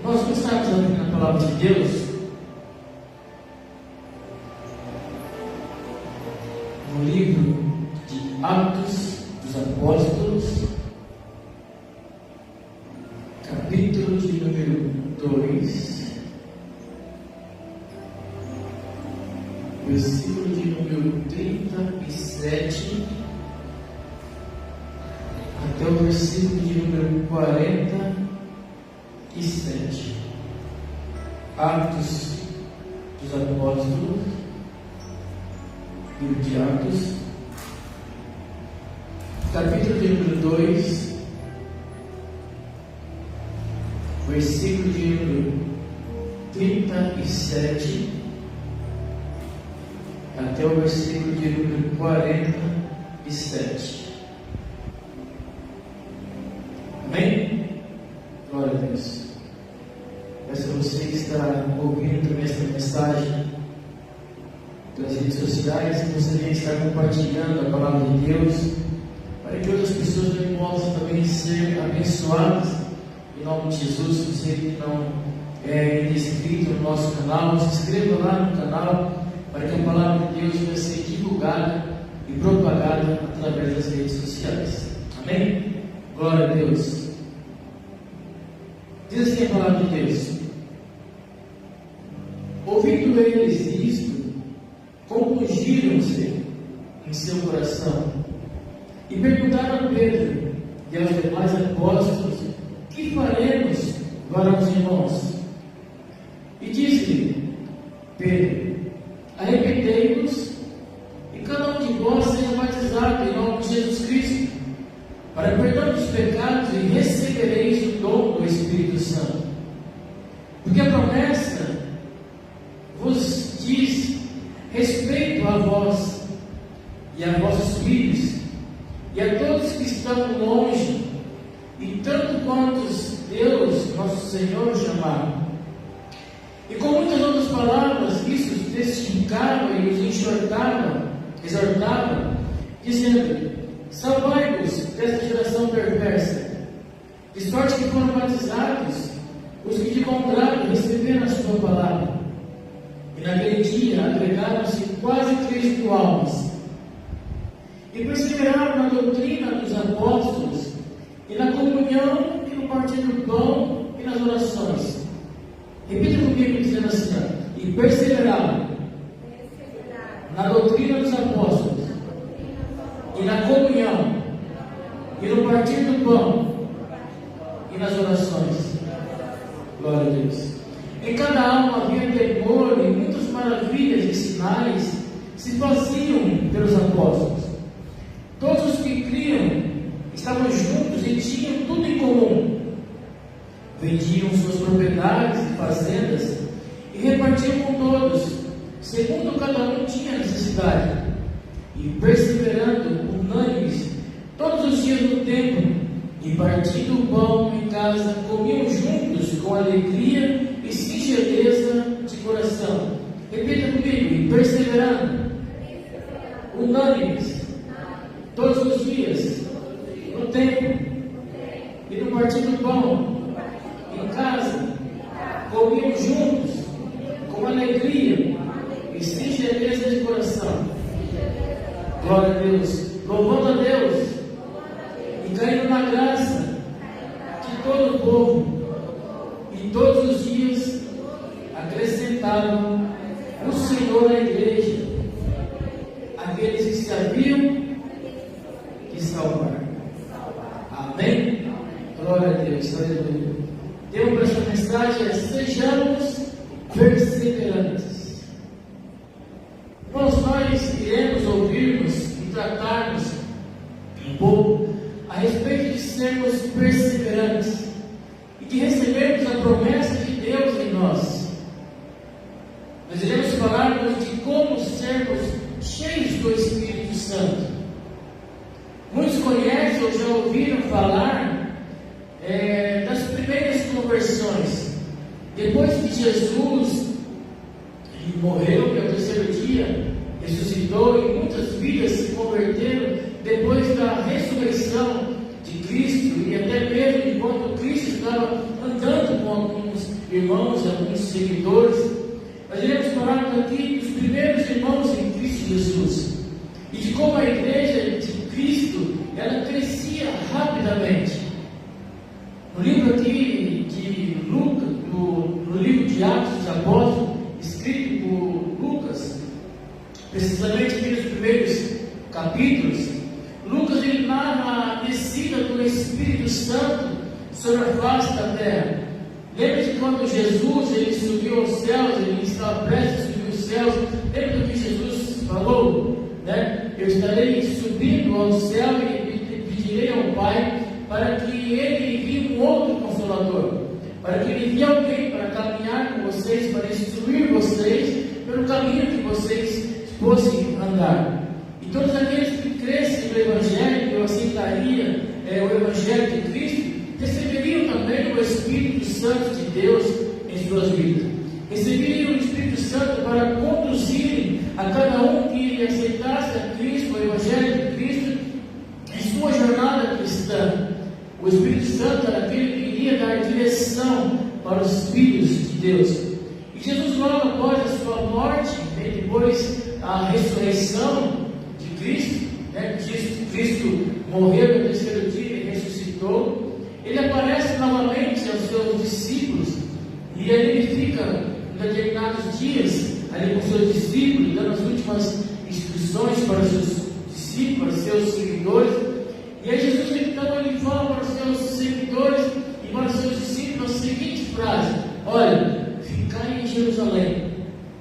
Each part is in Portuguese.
Nós começamos a ouvir na palavra de Deus no livro de Atos dos Apóstolos, capítulo de número 2, versículo de número 37 até o versículo de número 47. Atos dos Apóstolos, livro de Atos, capítulo de número 2, versículo de número 37 até o versículo de número 47. Amém? Glória a Deus. Peço a você que está ouvindo também esta mensagem pelas redes sociais, que você venha estar compartilhando a palavra de Deus, para que outras pessoas também possam também ser abençoadas. Em nome de Jesus. Você que não é inscrito no nosso canal, se inscreva lá no canal, para que a palavra de Deus venha ser divulgada e propagada através das redes sociais. Amém? Glória a Deus. Diz assim a palavra de Deus: ouvindo eles isto, compungiram-se em seu coração e perguntaram a Pedro e aos demais apóstolos: que faremos, varões irmãos? E disse-lhe Pedro: arrependei-vos e cada um de vós seja batizado em nome de Jesus Cristo para perdão dos pecados, e recebereis o dom do Espírito Santo. Porque a promessa vos diz respeito a vós e a vossos filhos e a todos que estão longe, e tanto quantos Deus nosso Senhor chamar. E com muitas outras palavras isso testificavam e os exortavam, dizendo: salvai-vos desta geração perversa. De sorte que foram batizados os que de bom grado receberam a sua palavra. E naquele dia agregaram-se quase 3.000 almas. E perseveraram na doutrina dos apóstolos, e na comunhão, e no partir do pão, e nas orações. Repita comigo dizendo assim: e perseveraram na doutrina dos apóstolos, e na comunhão, e no partir do pão, e nas orações. Glória a Deus. Em cada alma havia temor, e muitas maravilhas e sinais se faziam pelos apóstolos. Todos os que criam estavam juntos e tinham tudo em comum. Vendiam suas propriedades e fazendas e repartiam com todos, segundo cada um tinha necessidade. E perseverando unânimes todos os dias no templo, e partindo o pão em casa, comiam juntos com alegria e singeleza de coração. Repita comigo: e perseverando unânimes todos os dias no templo, e no partir do pão em casa, comiam juntos com alegria e singeleza de coração. Glória a Deus. Louvando a Deus e caindo na graça de todo o povo. E todos os dias acrescentavam o Senhor à igreja aqueles que se haviam de salvar. Amém? Glória a Deus. Aleluia. Deus, para esta mensagem, sejamos perseverantes. Nós iremos ouvirmos e tratarmos um pouco a respeito de sermos perseverantes e de recebermos a promessa de Deus em nós. Nós iremos falarmos de como sermos cheios do Espírito Santo. Muitos conhecem ou já ouviram falar das primeiras conversões. Depois que Jesus morreu, que ao terceiro dia ressuscitou, e muitas vidas se converteram depois da ressurreição de Cristo, e até mesmo enquanto Cristo estava andando com alguns irmãos, alguns seguidores. Nós iremos falar aqui dos primeiros irmãos em Cristo Jesus e de como a igreja de Cristo ela crescia rapidamente. No livro aqui de Lucas, no livro de Atos dos Apóstolos, escrito por Lucas, precisamente aqui nos primeiros capítulos, Lucas ele narra a descida do Espírito Santo sobre a face da terra. Lembra de quando Jesus ele subiu aos céus, ele estava prestes a subir aos céus? Lembra do que Jesus falou? Né? Eu estarei subindo ao céu e pedirei ao Pai para que Ele envie um outro Consolador, para que Ele envie alguém para caminhar com vocês, para instruir vocês pelo caminho que vocês fossem andar. E todos aqueles que crescem no Evangelho, que eu aceitaria o Evangelho de Cristo, receberiam também o Espírito Santo de Deus em suas vidas. Receberiam o Espírito Santo para conduzirem a cada um que aceitasse a Cristo, o Evangelho de Cristo, em sua jornada cristã. O Espírito Santo era aquele que iria dar direção para os filhos de Deus. E Jesus, logo após a sua morte, e depois a ressurreição de Cristo, né? Cristo morreu no terceiro dia e ressuscitou. Ele aparece novamente aos seus discípulos e ele fica em determinados dias ali com seus discípulos, dando as últimas instruções para os seus discípulos, para os seus seguidores. E aí Jesus então ele fala para os seus seguidores e para os seus discípulos a seguinte frase: olha, ficai em Jerusalém.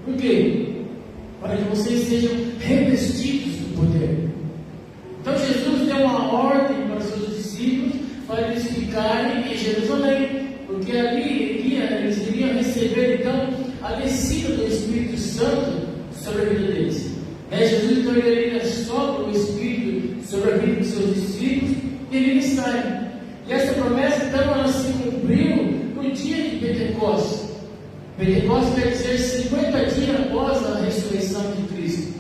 Por quê? Para que vocês sejam revestidos do poder. Então Jesus deu uma ordem para os seus discípulos para eles ficarem em Jerusalém, porque ali eles iriam receber então a descida do Espírito Santo sobre a vida deles. Jesus então ele sopra o Espírito sobre a vida dos seus discípulos e eles saem. E essa promessa então ela se cumpriu no dia de Pentecostes. Pentecostes quer dizer 50 dias após a ressurreição de Cristo.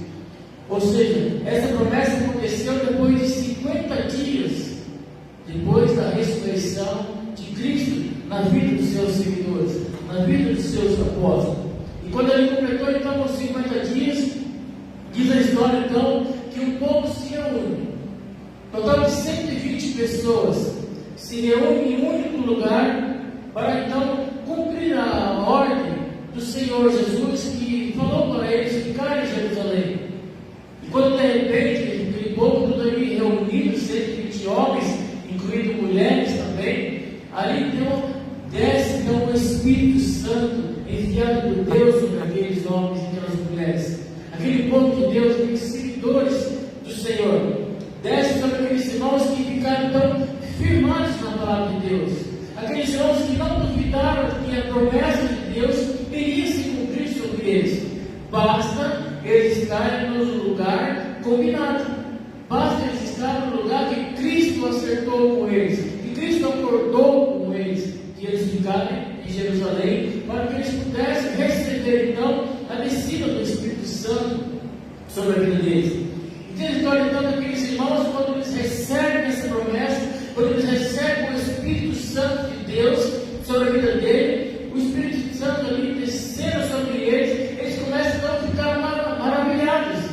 Ou seja, essa promessa aconteceu depois de 50 dias depois da ressurreição de Cristo na vida dos seus seguidores, na vida dos seus apóstolos. E quando ele completou então os 50 dias, diz a história então que o povo se reúne. Total de 120 pessoas se reúnem em um único lugar para então cumprir a ordem do Senhor Jesus que falou para eles ficarem em Jerusalém. E quando de repente aquele povo todo ali reunido, 120 homens, incluindo mulheres também, ali então desce então o Espírito Santo enviado por Deus sobre aqueles homens e aquelas mulheres. Aquele povo de Deus, aqueles seguidores do Senhor, desce sobre aqueles irmãos que ficaram então firmados na palavra de Deus, aqueles irmãos que não duvidaram que a promessa de Deus iria se cumprir sobre eles. Basta eles estarem no lugar combinado, basta eles estarem no lugar que Cristo acertou com eles, que Cristo acordou com eles, que eles ficarem em Jerusalém, para que eles pudessem receber então a descida do Espírito Santo sobre a vida deles. Então, a história então daqueles irmãos, quando eles recebem essa promessa, quando eles recebem o Espírito Santo de Deus sobre a vida dele, o Espírito Santo ali descendo sobre eles, eles começam então a ficar maravilhados.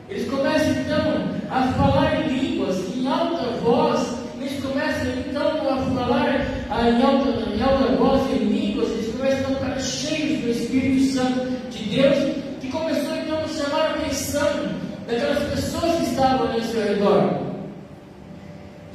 Eles começam então a falar em línguas, em alta voz. Eles começam então a falar em alta voz, em línguas. Eles começam a ficar cheios do Espírito Santo de Deus, que começou então a chamar a atenção daquelas pessoas que estavam ali ao seu redor.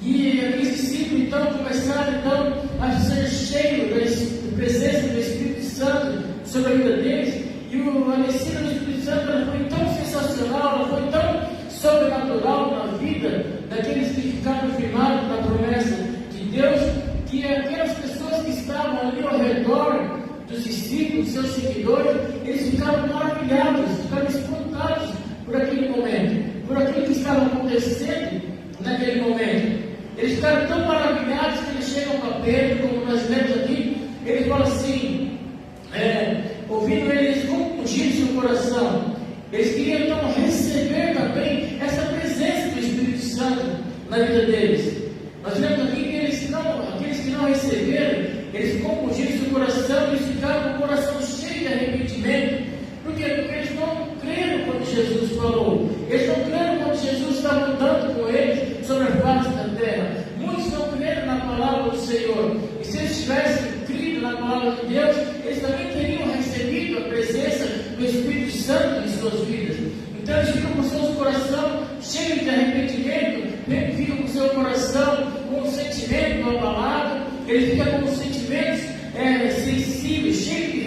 E aqueles discípulos então começaram então a ser cheios da presença do Espírito Santo sobre a vida deles. E a descida do Espírito Santo ela foi tão sensacional, ela foi tão sobrenatural na vida daqueles que ficaram firmados na promessa de Deus, que aquelas pessoas que estavam ali ao redor dos discípulos, seus seguidores, eles ficaram maravilhados, ficaram espantados por aquele momento, por aquilo que estava acontecendo naquele momento. Eles ficaram tão maravilhados que eles chegam para Pedro, como nós lemos aqui, eles falam assim, ouvindo eles compungindo seu coração. Eles queriam então receber também essa presença do Espírito Santo na vida deles. Nós vemos aqui que aqueles que não receberam, eles compungiram seu coração e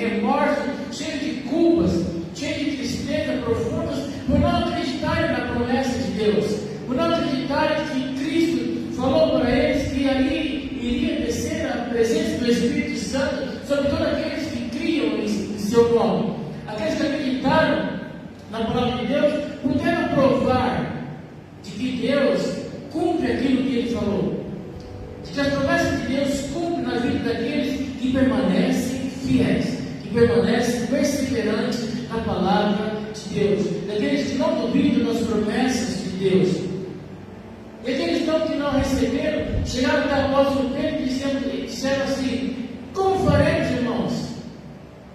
remorso, cheios de culpas, cheios de tristeza profundas, por não acreditarem na promessa de Deus, por não acreditarem que Cristo falou para eles que ali iria descer a presença do Espírito Santo sobre todos aqueles que criam em seu nome. Aqueles que acreditaram na palavra de Deus puderam provar de que Deus cumpre aquilo que Ele falou, de que as promessas de Deus cumprem na vida daqueles que permanecem fiéis, que permanecem perseverantes na palavra de Deus, daqueles que não duvidam das promessas de Deus. E aqueles que não receberam, chegaram até o apóstolo Pedro e disseram assim: como faremos, irmãos,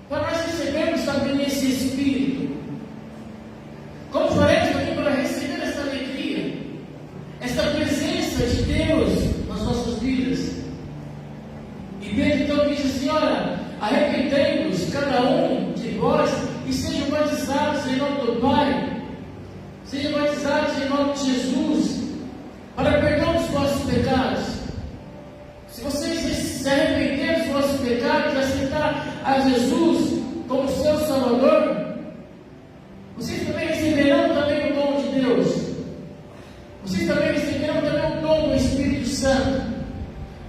para nós recebermos também esse Espírito? Como faremos também para receber essa alegria, essa presença de Deus nas nossas vidas? E Pedro então diz assim: olha, arrependei-vos cada um de vós e sejam batizados em nome do Pai, sejam batizados em nome de Jesus, para perdão dos vossos pecados. Se vocês se arrependerem dos vossos pecados e aceitar a Jesus como seu Salvador, vocês também receberão também o dom de Deus. Vocês também receberão também o dom do Espírito Santo.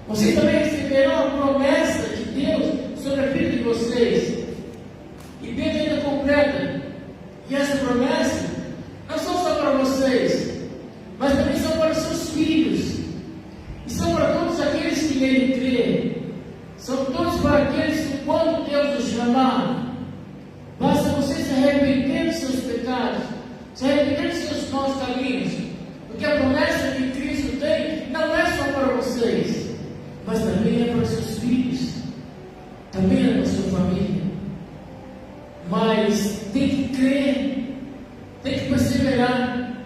Vocês também receberão a promessa de Deus sobre a vida de vocês. E Pedro ainda completa: e essa promessa não são só para vocês, mas também são para os seus filhos, e são para todos aqueles que nele creem. São todos para aqueles que, quando Deus os chamar, basta você se arrepender dos seus pecados, se arrepender dos seus maus caminhos, porque a promessa que Cristo tem não é só para vocês, mas também é para os seus filhos, também é para a sua família. Mas tem que crer, tem que perseverar,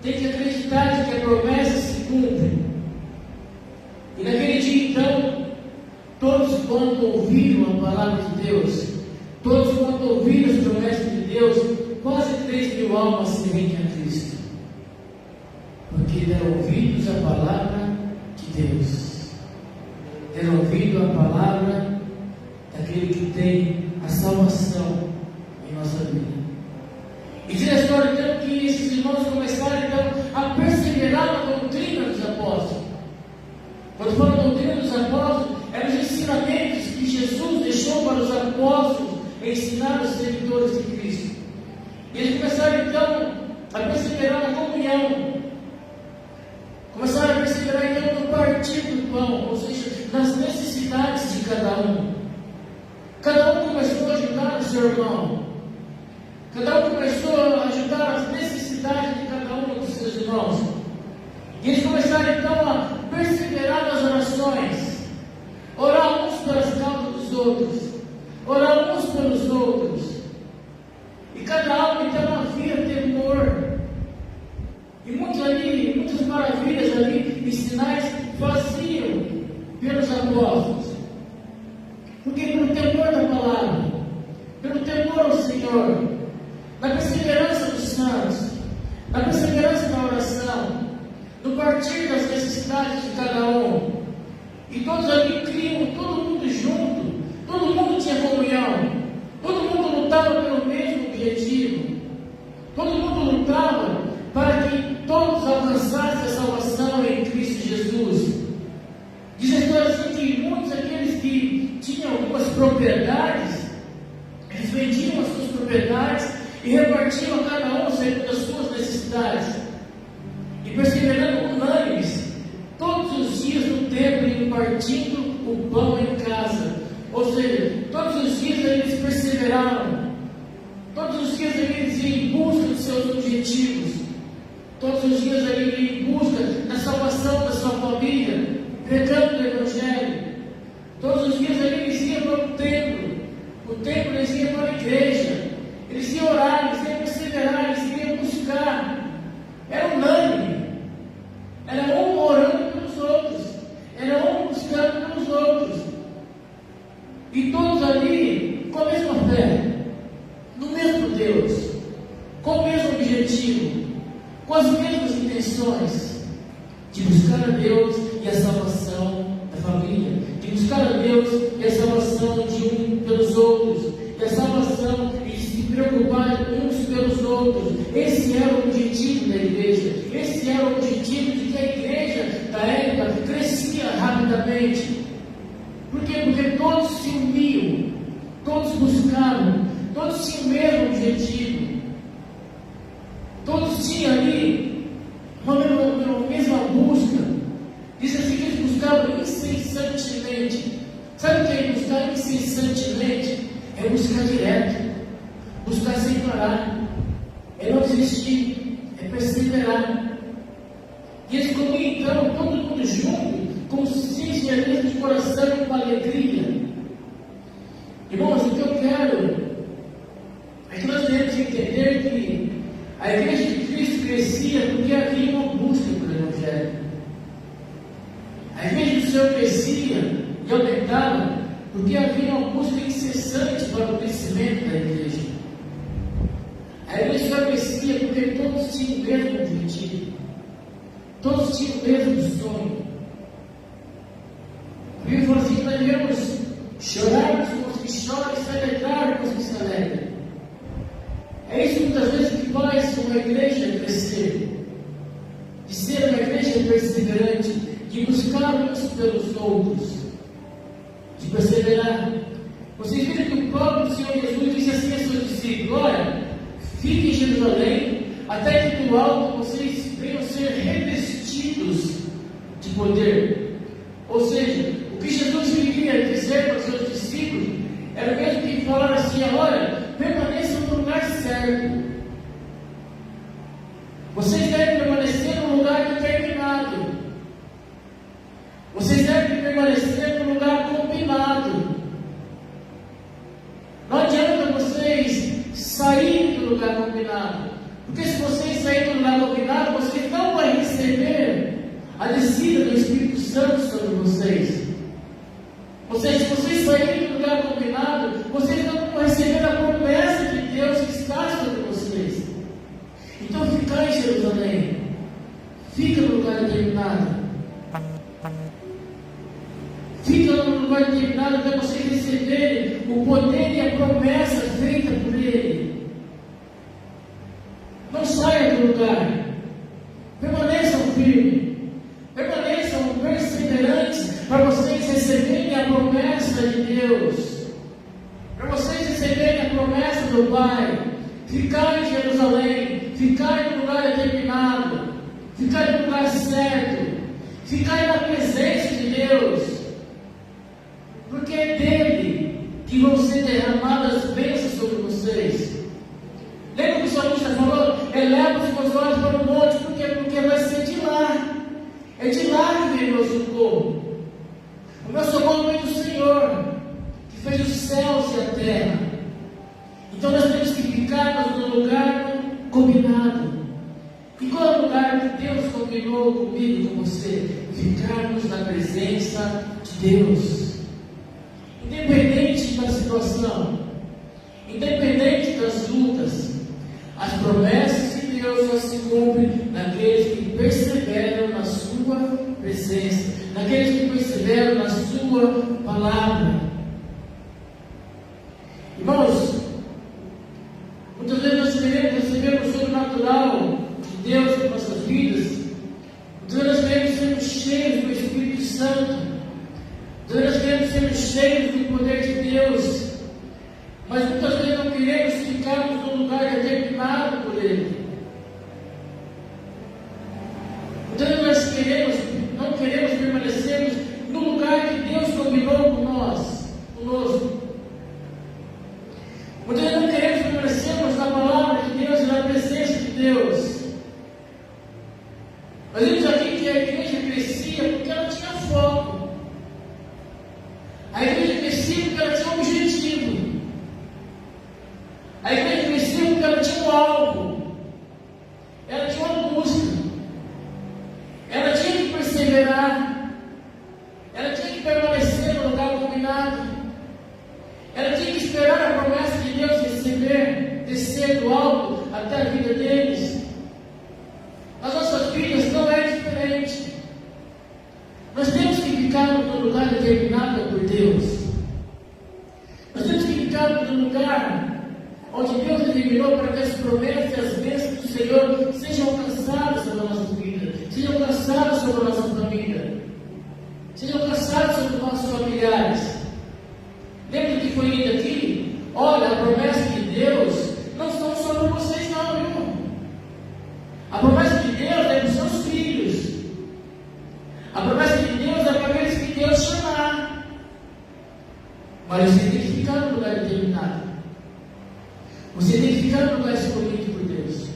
tem que acreditar de que a promessa se cumpre. E naquele dia então, todos quando ouviram a palavra de Deus, todos quando ouviram as promessas de Deus, quase 3.000 almas se rendem a Cristo, porque deram ouvidos à palavra de Deus, deram ouvido à palavra daquele que tem a salvação em nossa vida. E diz a história então que esses irmãos começaram então a perseverar na doutrina dos apóstolos. Quando fala doutrina dos apóstolos, eram os ensinamentos que Jesus deixou para os apóstolos ensinar os seguidores de Cristo. E eles começaram então a perseverar na comunhão, começaram a perseverar então no partir do pão, ou seja, nas necessidades de cada um. Cada um começou a ajudar o seu irmão, cada um começou a ajudar as necessidades de cada um dos seus irmãos. E eles começaram então a perseverar nas orações, orar uns pelas causas dos outros, orar uns pelos outros. E cada alma então havia temor. E muitas maravilhas ali e sinais faziam pelos apóstolos. Porque pelo temor da palavra, pelo temor ao Senhor, na perseverança dos santos, na perseverança na oração, no partir das necessidades de cada um. E todos ali criam, todo mundo junto, todo mundo tinha comunhão, todo mundo lutava pelo mesmo objetivo, todo mundo lutava para que todos alcançassem a salvação em Cristo Jesus. Diz a história assim que muitos daqueles que tinham algumas propriedades, eles vendiam as suas propriedades e repartiam a cada um segundo as suas necessidades. E perseverando unânimes, todos os dias no templo e partindo o pão em casa. Ou seja, todos os dias eles perseveraram, todos os dias eles iam em busca dos seus objetivos, todos os dias eles iam em busca da salvação da sua família, pregando o Evangelho. Todos os dias eles iam para o templo eles iam para a igreja, eles iam orar, eles iam perseverar, eles iam buscar. Era unânime, era um orando pelos outros, era um buscando pelos outros, e todos ali com a mesma fé, no mesmo Deus, com o mesmo objetivo, com as mesmas intenções de buscar a Deus e a salvação da família, de buscar a Deus e a salvação de um pelos outros, esse era o objetivo da igreja. Esse era o objetivo de que a igreja da época crescia rapidamente. Por quê? Porque todos se uniam, todos buscavam, todos tinham o mesmo objetivo. Todos tinham ali uma mesma busca. Diz assim que eles buscavam incessantemente. Sabe o que é buscar incessantemente? É buscar direto, buscar sem parar, é não desistir, é perseverar. E eles comiam então, todo mundo junto, com sinceridade de coração e com alegria. Irmãos, o que eu quero é que nós devemos entender que a igreja de Cristo crescia porque havia uma busca pelo Evangelho. A igreja do Senhor crescia e aumentava porque havia uma busca incessante para o crescimento da igreja. A igreja só crescia porque todos tinham o mesmo objetivo, todos tinham o mesmo sonho. A Bíblia fala assim que nós devemos chorar com os que choram e se alegrar com os que se alegram. É isso muitas vezes que faz uma igreja crescer, de ser uma igreja perseverante, de buscar uns pelos outros, de perseverar. Vocês viram que o próprio Senhor Jesus disse assim a seus discípulos: olha, fiquem em Jerusalém, até que do alto vocês venham ser revestidos de poder. Ou seja, o que Jesus queria dizer para os seus discípulos era mesmo que falaram assim: olha, permaneçam no lugar certo. Vocês devem permanecer no lugar determinado. Vocês devem permanecer no lugar combinado. Não adianta vocês saírem do lugar combinado, porque se vocês saírem do lugar combinado, vocês não vão receber a descida do Espírito Santo sobre vocês. Ou seja, se vocês saírem do lugar combinado, vocês não vão receber a promessa de Deus que está sobre vocês. Então ficar em Jerusalém, fica no lugar determinado. Fica no lugar determinado para vocês receberem o poder e a promessa feita por Ele. Não saia do lugar. Permaneçam firmes. Permaneçam perseverantes para vocês receberem a promessa de Deus. Para vocês receberem a promessa do Pai. Ficar em Jerusalém. Ficar no lugar determinado. Ficar no lugar certo. Ficar na presença de Deus. Porque é dele que vão ser derramadas bênçãos sobre vocês. Lembra que o salmista falou: eleva os meus olhos para o monte, porque vai ser de lá. É de lá que vem o meu socorro. O meu socorro vem do Senhor, que fez os céus e a terra. Então nós temos que ficar no lugar combinado. E qual é o lugar que Deus combinou comigo e com você? Ficarmos na presença de Deus. Independente da situação, independente das lutas, as promessas de Deus só se cumprem naqueles que perseveram na sua presença, naqueles que perseveram na sua palavra. Irmãos, muitas vezes nós queremos receber o sobrenatural de Deus em nossas vidas. Muitas vezes nós queremos sermos cheios do Espírito Santo. Nós queremos ser cheios do poder de Deus, mas muitas vezes não queremos ficarmos num lugar determinado por Ele. Muitas vezes nós não queremos permanecermos no lugar que Deus combinou conosco. Muitas vezes não queremos permanecermos na palavra de Deus e na presença de Deus. Nós vimos aqui que a igreja crescia porque ela tinha foco. A igreja crescia porque ela tinha um objetivo. A igreja crescia porque ela tinha um alvo. Ela tinha uma busca. Ela tinha que perseverar. Ela tinha que permanecer no lugar combinado. Ela tinha que esperar a promessa de Deus receber, descer do alto até a vida deles. Nas nossas vidas não é diferente. Nós temos que ficar no lugar determinado por Deus. Nós temos que ficar no lugar onde Deus determinou para que as promessas e as bênçãos do Senhor sejam alcançadas sobre a nossa vida, sejam alcançadas sobre a nossa família, sejam alcançadas sobre os nossos familiares. Lembra que foi lido aqui? Olha, a promessa de Deus não são só para vocês não, irmão. A promessa de Deus é para os seus filhos. A promessa de Deus é para aqueles que Deus chamar. Mas você tem que ficar no lugar determinado. Você tem que ficar no lugar escolhido por Deus.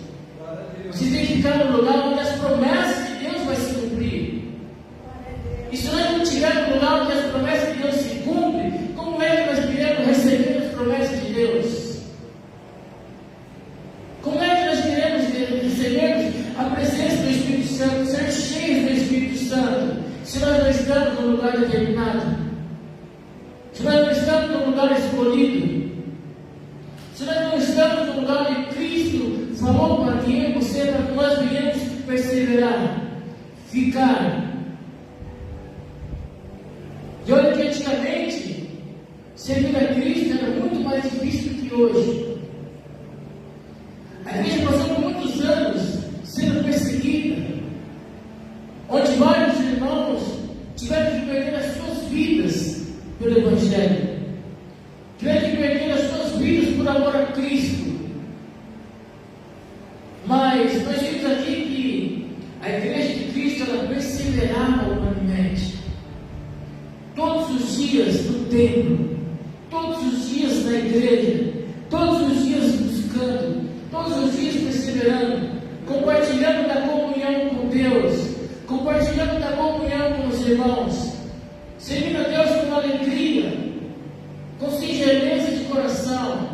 Você tem que ficar no lugar onde as promessas de Deus vão se cumprir. E se nós não estivermos no lugar onde as promessas de Deus se cumprem, como é que nós queremos receber as promessas de Deus? Como é que nós queremos receber a presença do Espírito Santo, ser cheios do Espírito Santo, se nós não estamos no lugar determinado? Se nós não estamos no lugar escolhido? Se nós não estamos no lugar onde Cristo falou para que eu e você, para que nós venhamos perseverar, ficar. E olha que antigamente, servir a Cristo era muito mais difícil do que hoje. A igreja passou por muitos anos sendo perseguida, onde vários irmãos tiveram que perder as suas vidas pelo Evangelho, tiveram que perder as suas vidas por amor a Cristo. Mas nós vimos aqui que a igreja de Cristo, ela perseverava humanamente. Todos os dias no templo, todos os dias na igreja, todos os dias buscando, todos os dias perseverando, compartilhando da comunhão com Deus, compartilhando da comunhão com os irmãos, servindo a Deus com alegria, com singeleza de coração.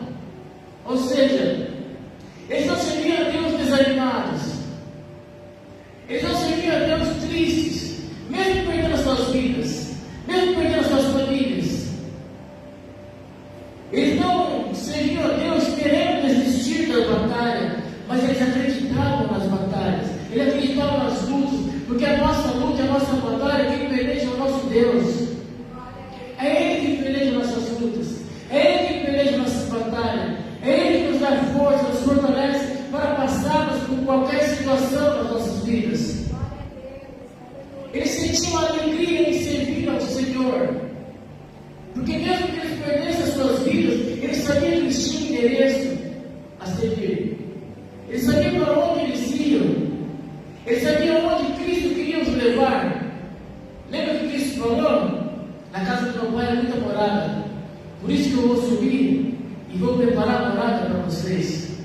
Ou seja, eles não serviam a Deus desanimados, eles não serviam a Deus tristes, mesmo perdendo as suas vidas, mesmo perdendo as suas famílias. Eles não serviam a Deus querendo desistir da batalha, mas eles acreditavam nas batalhas, eles acreditavam nas lutas, porque a nossa luta, a nossa batalha, quem peleja é o nosso Deus. É Ele que peleja nossas lutas, é Ele que peleja nossas batalhas, é Ele que nos dá força, nos fortalece para passarmos por qualquer situação nas nossas vidas. Eles sentiam alegria em servir ao Senhor, porque mesmo que eles perdessem as suas vidas, eles sabiam que eles tinham endereço a servir, eles sabiam para onde eles iam, eles sabiam onde Cristo queria os levar. Lembra que Cristo falou? Na casa do meu pai há muita morada, por isso que eu vou subir e vou preparar a morada para vocês,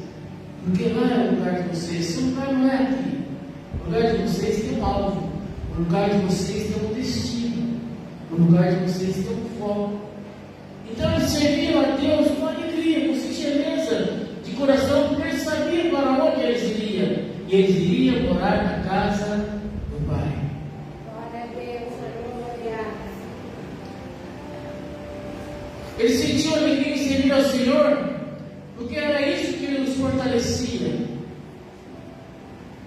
porque lá é o lugar de vocês. Esse lugar não é aqui. O lugar de vocês tem um alvo, o lugar de vocês tem um destino, o lugar de vocês tem um foco. Então eles serviam a Deus com alegria, com singeleza de coração, porque eles sabiam para onde eles iriam, e eles iriam morar na casa do Pai. Eles sentiam alegria em servir ao Senhor, porque era isso que nos fortalecia,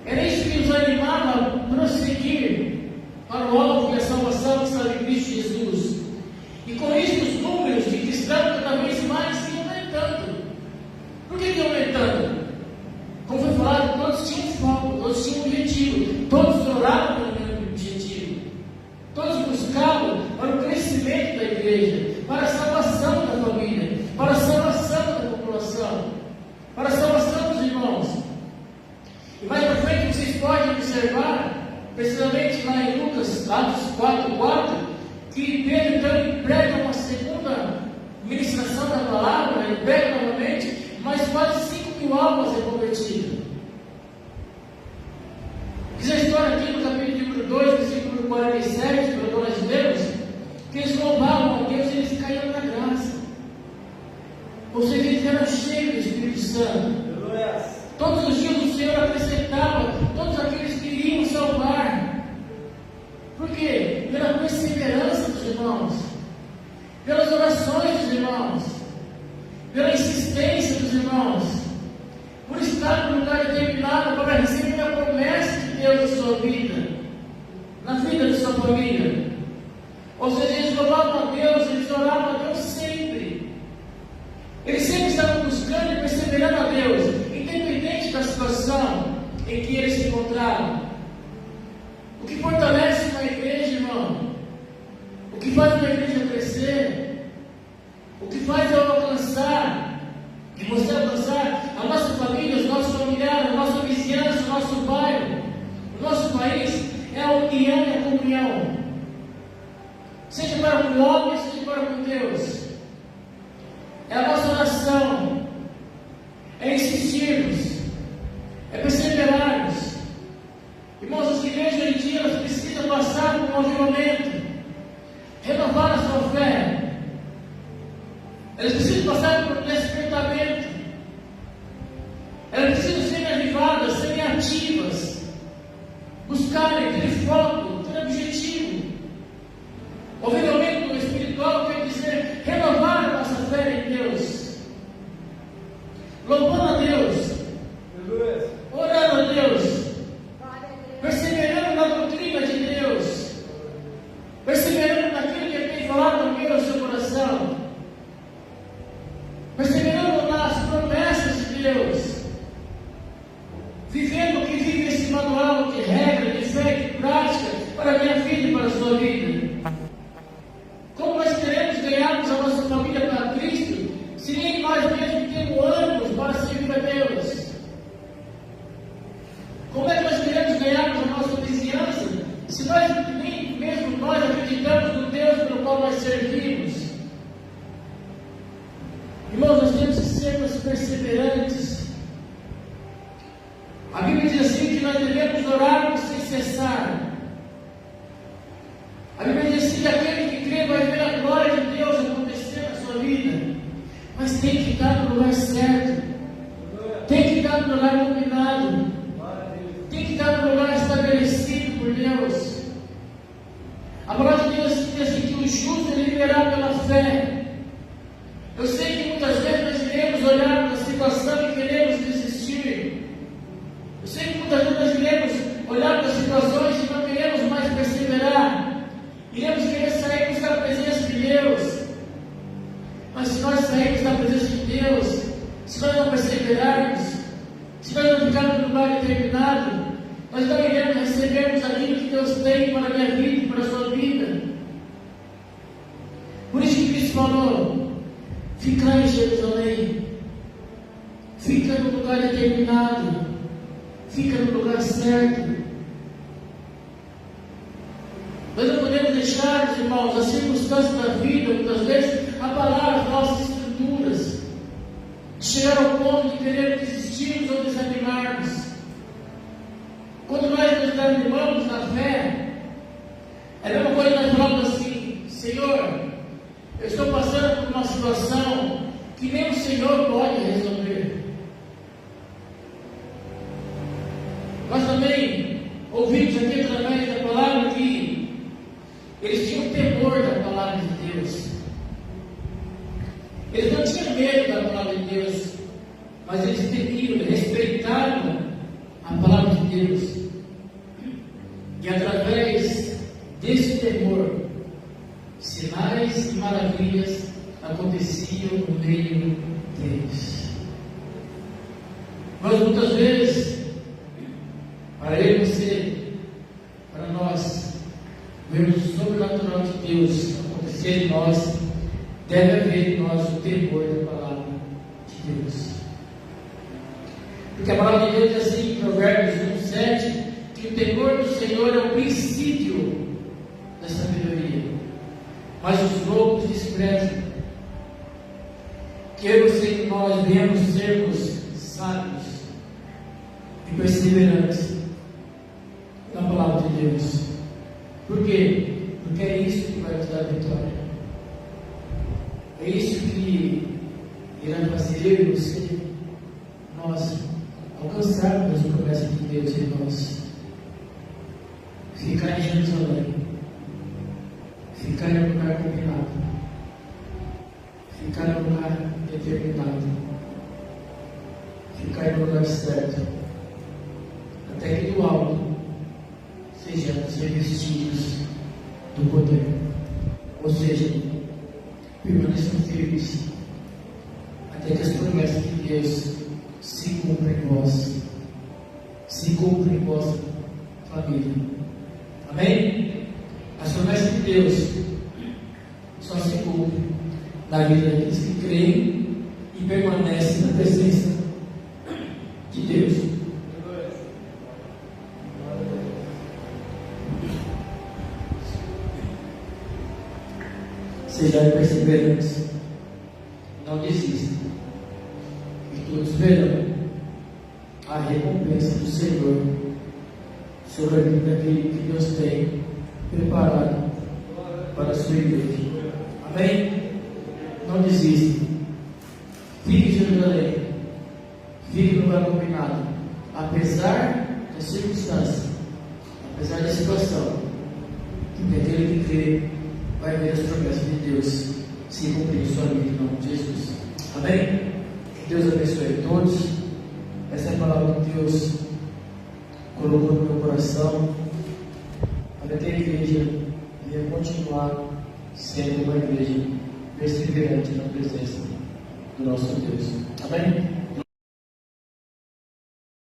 era isso que nos animava a prosseguir para o alvo e a salvação que estava em Cristo Jesus. E com isso os números de cristãos cada vez mais iam aumentando. Por que aumentando? Como foi falado, todos tinham foco, todos tinham um objetivo, todos oravam pelo mesmo objetivo, todos buscavam para o crescimento da igreja, para a salvação da família, para a salvação da população, para a salvação dos irmãos. E mais para frente vocês podem observar, precisamente lá em Lucas, Atos 4:4, que Pedro então prega uma segunda ministração da palavra, ele prega novamente, mas quase 5.000 almas é convertidas. Diz a história aqui no capítulo 2, versículo 47, para nós lemos, que eles louvavam a Deus e eles caíam na graça. Ou seja, eles eram cheios do Espírito Santo. Todos os dias o Senhor acrescentava todos aqueles que iriam salvar. Por quê? Pela perseverança dos irmãos, pelas orações dos irmãos, pela insistência dos irmãos, por estar no lugar determinado para receber a promessa de Deus na sua vida, na vida da sua família. Ou seja, eles louvavam a Deus, eles oravam a Deus sempre. Eles sempre estavam buscando e percebendo em que eles se encontraram. O que fortalece uma igreja, irmão, o que faz uma igreja crescer, o que faz eu alcançar, e você alcançar a nossa família, os nossos familiares, a nossa vizinhança, o nosso bairro, o nosso país, é a união e a comunhão. Seja para com o homem, seja para com Deus. É a nossa oração, é insistirmos, é perseverarmos. Irmãos, as igrejas hoje em dia elas precisam passar por um avivamento, renovar a sua fé. Elas precisam passar por um despertamento. Elas precisam ser avivadas, serem ativas, buscarem ter foco, ter objetivo. O avivamento espiritual quer dizer renovar a nossa fé em Deus, louvando a Deus, orando a Deus, perseverando na doutrina de Deus, perseverando naquilo que Ele tem falado no meu e no seu coração, perseverando nas promessas de Deus, vivendo o que vive esse manual de regra, de fé e de prática para a minha vida e para a sua vida. Como nós queremos ganharmos a nossa família para Cristo, se nem nós mesmos temos ânimos para servir a Deus? Como é que nós queremos ganharmos a nossa vizinhança, se nem mesmo nós acreditamos no Deus pelo qual nós servimos? Irmãos, nós temos que sermos perseverantes. A Bíblia diz assim que nós devemos orar sem cessar. A Bíblia diz assim que aquele que crê vai ver a glória de Deus acontecer na sua vida. Mas tem que estar no lugar certo. Tem que estar no lugar iluminado. Tem que estar no lugar estabelecido por Deus. A palavra de Deus diz assim que o justo ele viverá pela fé. Eu sei que muitas vezes nós iremos olhar para a situação e queremos desistir. Eu sei que muitas vezes nós iremos olhar para as situações e não queremos mais perseverar. Iremos querer sair da presença de Deus. Mas se nós sairmos da presença de Deus, se nós não perseverarmos, se nós não ficarmos no lugar determinado, nós não iremos recebermos aquilo que Deus tem para a minha vida e para a sua vida. Por isso que Cristo falou: fica em Jerusalém, fica no lugar determinado, fica no lugar certo. Nós não podemos deixar, irmãos, as circunstâncias da vida, muitas vezes, abalar as nossas estruturas, chegar ao ponto de querer desistirmos ou desanimarmos. Quando nós nos desanimamos na fé, é a mesma coisa que nós falamos assim: Senhor, eu estou passando por uma situação que nem o Senhor pode resolver. Nós também ouvimos aqui através da palavra que eles tinham temor da palavra de Deus. Eles não tinham medo da palavra de Deus, mas eles temiam, respeitavam a palavra de Deus. E através desse temor, sinais e maravilhas aconteciam no meio deles. Mas muitas vezes, para eu e você, para nós, vermos o sobrenatural de Deus acontecer em nós, deve haver em nós o temor da palavra de Deus. Porque a palavra de Deus diz assim em Provérbios 1:7, que o temor do Senhor é o princípio da sabedoria, mas os loucos desprezam. Que eu e você, nós venhamos sermos sábios e perseverantes na palavra de Deus. Por quê? Porque é isso que vai nos dar vitória. É isso que irá fazer eu e você, nós alcançarmos as promessas de Deus em nós. Ficar em Jerusalém, ficar em um lugar combinado, ficar em um lugar determinado, ficar em um lugar certo, até que do alto sejamos revestidos do poder. Ou seja, permaneçam firmes até que as promessas de Deus se cumprem em vós. se cumpra em vossa família. Amém? As promessas de Deus só se cumprem na vida daqueles que creem e permanecem na presença de Deus. Sejam perseverantes, não desistam, e todos verão a recompensa do Senhor sobre a vida que Deus tem preparado para a sua igreja. Amém? Não desista. Fique em Jerusalém. Fique no lugar combinado. Apesar da circunstância, apesar da situação, que aquele que crê vai ver as promessas de Deus se cumprir em sua vida em nome de Jesus. Amém? Que Deus abençoe a todos. Essa é a palavra que Deus colocou no meu coração para que a igreja venha continuar sendo uma igreja perseverante na presença do nosso Deus. Amém?